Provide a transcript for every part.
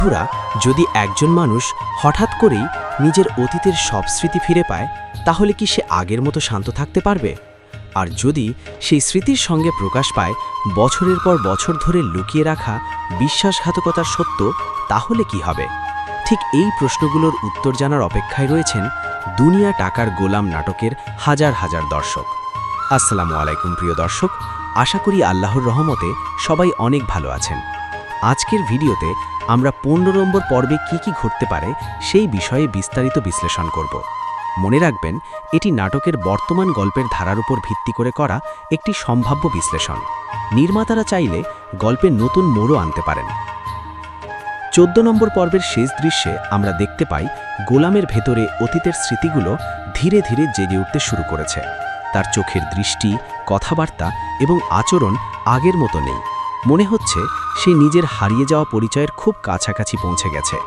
বন্ধুরা, যদি একজন মানুষ হঠাৎ করেই নিজের অতীতের সব স্মৃতি ফিরে পায়, তাহলে কি সে আগের মতো শান্ত থাকতে পারবে? আর যদি সেই স্মৃতির সঙ্গে প্রকাশ পায় বছরের পর বছর ধরে লুকিয়ে রাখা বিশ্বাসঘাতকতার সত্য, তাহলে কি হবে? ঠিক এই প্রশ্নগুলোর উত্তর জানার অপেক্ষায় রয়েছেন দুনিয়া টাকার গোলাম নাটকের হাজার হাজার দর্শক। আসসালামু আলাইকুম প্রিয় দর্শক, আশা করি আল্লাহর রহমতে সবাই অনেক ভালো আছেন। আজকের ভিডিওতে আমরা 15 নম্বর পর্বে কি ঘটতে পারে সেই বিষয়ে বিস্তারিত বিশ্লেষণ করব। মনে রাখবেন, এটি নাটকের বর্তমান গল্পের ধারার উপর ভিত্তি করে করা একটি সম্ভাব্য বিশ্লেষণ। নির্মাতারা চাইলে গল্পের নতুন মোড়ও আনতে পারেন। 14 নম্বর পর্বের শেষ দৃশ্যে আমরা দেখতে পাই গোলামের ভেতরে অতীতের স্মৃতিগুলো ধীরে ধীরে জেগে উঠতে শুরু করেছে। তার চোখের দৃষ্টি, কথাবার্তা এবং আচরণ আগের মতো নেই। মনে হচ্ছে সে নিজের হারিয়ে যাওয়া পরিচয়ের খুব কাছাকাছি পৌঁছে গেছে।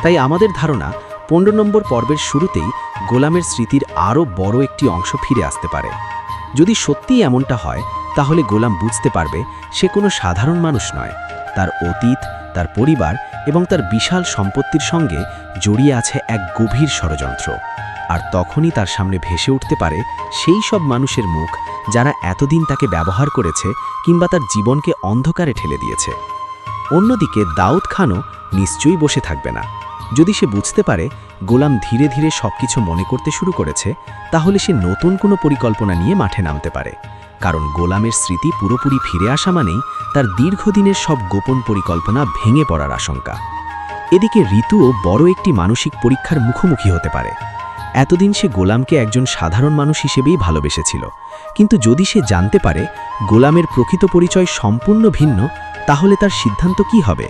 তাই আমাদের ধারণা 15 নম্বর পর্বের শুরুতেই গোলামের স্মৃতির আরও বড় একটি অংশ ফিরে আসতে পারে। যদি সত্যিই এমনটা হয়, তাহলে গোলাম বুঝতে পারবে সে কোনো সাধারণ মানুষ নয়। তার অতীত, তার পরিবার এবং তার বিশাল সম্পত্তির সঙ্গে জড়িয়ে আছে এক গভীর ষড়যন্ত্র। আর তখনই তার সামনে ভেসে উঠতে পারে সেই সব মানুষের মুখ যারা এতদিন তাকে ব্যবহার করেছে কিংবা তার জীবনকে অন্ধকারে ঠেলে দিয়েছে। অন্যদিকে দাউদ খানও নিশ্চয়ই বসে থাকবে না। যদি সে বুঝতে পারে গোলাম ধীরে ধীরে সবকিছু মনে করতে শুরু করেছে, তাহলে সে নতুন কোনো পরিকল্পনা নিয়ে মাঠে নামতে পারে। কারণ গোলামের স্মৃতি পুরোপুরি ফিরে আসা মানেই তার দীর্ঘদিনের সব গোপন পরিকল্পনা ভেঙে পড়ার আশঙ্কা। এদিকে ঋতুও বড় একটি মানসিক পরীক্ষার মুখোমুখি হতে পারে। এতদিন সে গোলামকে একজন সাধারণ মানুষ হিসেবেই ভালোবেসেছিল, কিন্তু যদি সে জানতে পারে গোলামের প্রকৃত পরিচয় সম্পূর্ণ ভিন্ন, তাহলে তার সিদ্ধান্ত কি হবে?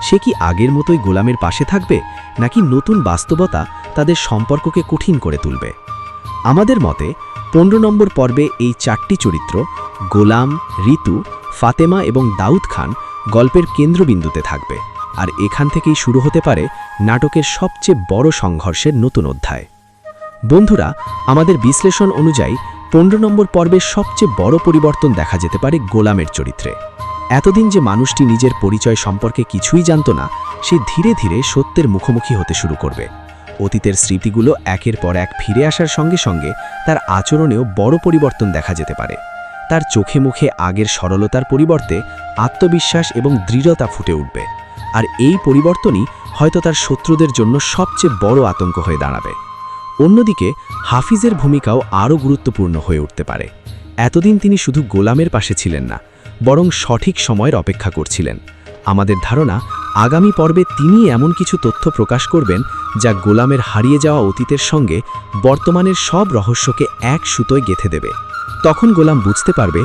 সে কি আগের মতোই গোলামের পাশে থাকবে, নাকি নতুন বাস্তবতা তাদের সম্পর্ককে কঠিন করে তুলবে? আমাদের মতে 15 নম্বর পর্বে এই 4টি চরিত্র গোলাম, ঋতু, ফাতেমা এবং দাউদ খান গল্পের কেন্দ্রবিন্দুতে থাকবে। আর এখান থেকেই শুরু হতে পারে নাটকের সবচেয়ে বড় সংঘর্ষের নতুন অধ্যায়। বন্ধুরা, আমাদের বিশ্লেষণ অনুযায়ী 15 নম্বর পর্বের সবচেয়ে বড় পরিবর্তন দেখা যেতে পারে গোলামের চরিত্রে। এতদিন যে মানুষটি নিজের পরিচয় সম্পর্কে কিছুই জানত না, সে ধীরে ধীরে সত্যের মুখোমুখি হতে শুরু করবে। অতীতের স্মৃতিগুলো একের পর এক ফিরে আসার সঙ্গে সঙ্গে তার আচরণেও বড় পরিবর্তন দেখা যেতে পারে। তার চোখে মুখে আগের সরলতার পরিবর্তে আত্মবিশ্বাস এবং দৃঢ়তা ফুটে উঠবে। আর এই পরিবর্তনই হয়তো তার শত্রুদের জন্য সবচেয়ে বড় আতঙ্ক হয়ে দাঁড়াবে। অন্যদিকে হাফিজের ভূমিকাও আরও গুরুত্বপূর্ণ হয়ে উঠতে পারে। এতদিন তিনি শুধু গোলামের পাশে ছিলেন না, বরং সঠিক সময়ের অপেক্ষা করছিলেন। আমাদের ধারণা, আগামী পর্বে তিনি এমন কিছু তথ্য প্রকাশ করবেন যা গোলামের হারিয়ে যাওয়া অতীতের সঙ্গে বর্তমানের সব রহস্যকে এক সুতোয় গেঁথে দেবে। তখন গোলাম বুঝতে পারবে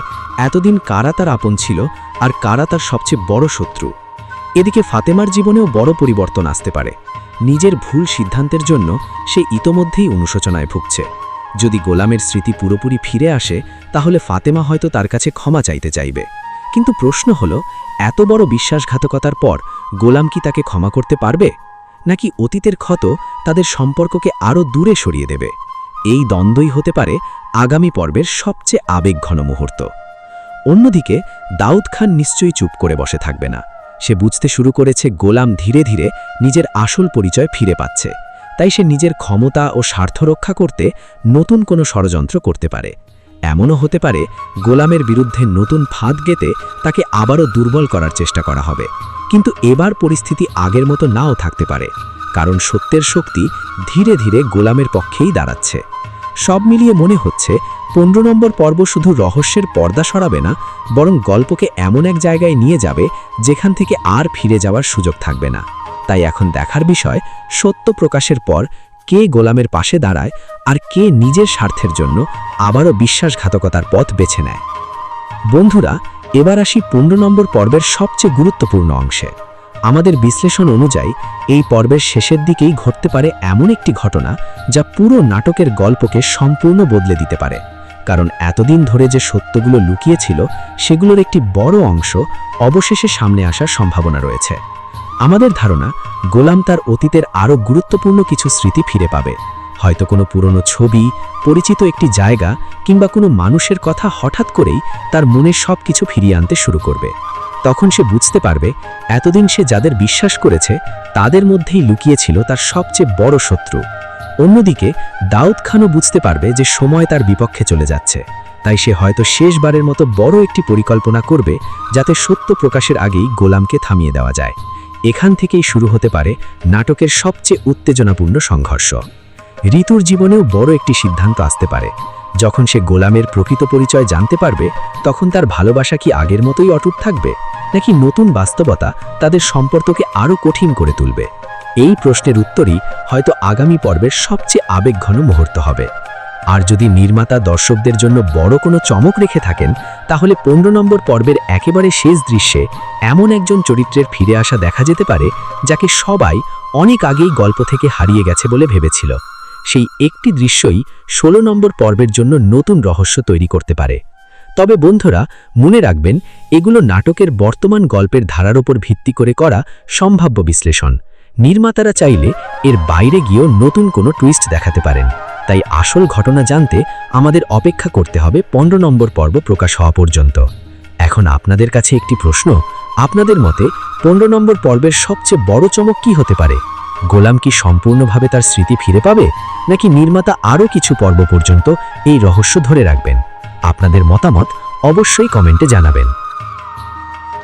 এতদিন কারা তার আপন ছিল আর কারা তার সবচেয়ে বড় শত্রু। এদিকে ফাতেমার জীবনেও বড় পরিবর্তন আসতে পারে। নিজের ভুল সিদ্ধান্তের জন্য সে ইতোমধ্যেই অনুশোচনায় ভুগছে। যদি গোলামের স্মৃতি পুরোপুরি ফিরে আসে, তাহলে ফাতেমা হয়তো তার কাছে ক্ষমা চাইতে চাইবে। কিন্তু প্রশ্ন হলো, এত বড় বিশ্বাসঘাতকতার পর গোলাম কি তাকে ক্ষমা করতে পারবে, নাকি অতীতের ক্ষত তাদের সম্পর্ককে আরও দূরে সরিয়ে দেবে? এই দ্বন্দ্বই হতে পারে আগামী পর্বের সবচেয়ে আবেগঘন মুহূর্ত। অন্যদিকে দাউদ খান নিশ্চয়ই চুপ করে বসে থাকবে না। সে বুঝতে শুরু করেছে গোলাম ধীরে ধীরে নিজের আসল পরিচয় ফিরে পাচ্ছে। তাই সে নিজের ক্ষমতা ও স্বার্থ রক্ষা করতে নতুন কোনো ষড়যন্ত্র করতে পারে। এমনও হতে পারে গোলামের বিরুদ্ধে নতুন ফাঁদ গেঁথে তাকে আবারও দুর্বল করার চেষ্টা করা হবে। কিন্তু এবার পরিস্থিতি আগের মতো নাও থাকতে পারে, কারণ সত্যের শক্তি ধীরে ধীরে গোলামের পক্ষেই দাঁড়াচ্ছে। সব মিলিয়ে মনে হচ্ছে 15 নম্বর পর্ব শুধু রহস্যের পর্দা সরাবে না, বরং গল্পকে এমন এক জায়গায় নিয়ে যাবে যেখান থেকে আর ফিরে যাওয়ার সুযোগ থাকবে না। তাই এখন দেখার বিষয়, সত্য প্রকাশের পর কে গোলামের পাশে দাঁড়ায় আর কে নিজের স্বার্থের জন্য আবারও বিশ্বাসঘাতকতার পথ বেছে নেয়। বন্ধুরা, এবার আসি 15 নম্বর পর্বের সবচেয়ে গুরুত্বপূর্ণ অংশে। আমাদের বিশ্লেষণ অনুযায়ী এই পর্বের শেষের দিকেই ঘটতে পারে এমন একটি ঘটনা যা পুরো নাটকের গল্পকে সম্পূর্ণ বদলে দিতে পারে। কারণ এতদিন ধরে যে সত্যগুলো লুকিয়েছিল, সেগুলোর একটি বড় অংশ অবশেষে সামনে আসার সম্ভাবনা রয়েছে। আমাদের ধারণা, গোলাম তার অতীতের আরও গুরুত্বপূর্ণ কিছু স্মৃতি ফিরে পাবে। হয়তো কোনো পুরনো ছবি, পরিচিত একটি জায়গা কিংবা কোনো মানুষের কথা হঠাৎ করেই তার মনে সব কিছু ফিরিয়ে আনতে শুরু করবে। তখন সে বুঝতে পারবে এতদিন সে যাদের বিশ্বাস করেছে তাদের মধ্যেই লুকিয়েছিল তার সবচেয়ে বড় শত্রু। অন্যদিকে দাউদ খানও বুঝতে পারবে যে সময় তার বিপক্ষে চলে যাচ্ছে, তাই সে হয়তো শেষবারের মতো বড় একটি পরিকল্পনা করবে যাতে সত্য প্রকাশের আগেই গোলামকে থামিয়ে দেওয়া যায়। এখান থেকেই শুরু হতে পারে নাটকের সবচেয়ে উত্তেজনাপূর্ণ সংঘর্ষ। ঋতুর জীবনেও বড় একটি সিদ্ধান্ত আসতে পারে। যখন সে গোলামের প্রকৃত পরিচয় জানতে পারবে, তখন তার ভালোবাসা কি আগের মতোই অটুট থাকবে, নাকি নতুন বাস্তবতা তাদের সম্পর্ককে আরও কঠিন করে তুলবে? এই প্রশ্নের উত্তরই হয়তো আগামী পর্বের সবচেয়ে আবেগঘন মুহূর্ত হবে। আর যদি নির্মাতা দর্শকদের জন্য বড় কোনো চমক রেখে থাকেন, তাহলে 15 নম্বর পর্বের একেবারে শেষ দৃশ্যে এমন একজন চরিত্রের ফিরে আসা দেখা যেতে পারে যাকে সবাই অনেক আগেই গল্প থেকে হারিয়ে গেছে বলে ভেবেছিল। সেই একটি দৃশ্যই 16 নম্বর পর্বের জন্য নতুন রহস্য তৈরি করতে পারে। তবে বন্ধুরা, মনে রাখবেন, এগুলো নাটকের বর্তমান গল্পের ধারার উপর ভিত্তি করে করা সম্ভাব্য বিশ্লেষণ। নির্মাতারা চাইলে এর বাইরে গিয়েও নতুন কোনো টুইস্ট দেখাতে পারেন। তাই আসল ঘটনা জানতে আমাদের অপেক্ষা করতে হবে 15 নম্বর পর্ব প্রকাশ হওয়া পর্যন্ত। এখন আপনাদের কাছে একটি প্রশ্ন, আপনাদের মতে 15 নম্বর পর্বের সবচেয়ে বড় চমক কি হতে পারে? গোলাম কি সম্পূর্ণভাবে তার স্মৃতি ফিরে পাবে, নাকি নির্মাতা আরও কিছু পর্ব পর্যন্ত এই রহস্য ধরে রাখবেন? আপনাদের মতামত অবশ্যই কমেন্টে জানাবেন।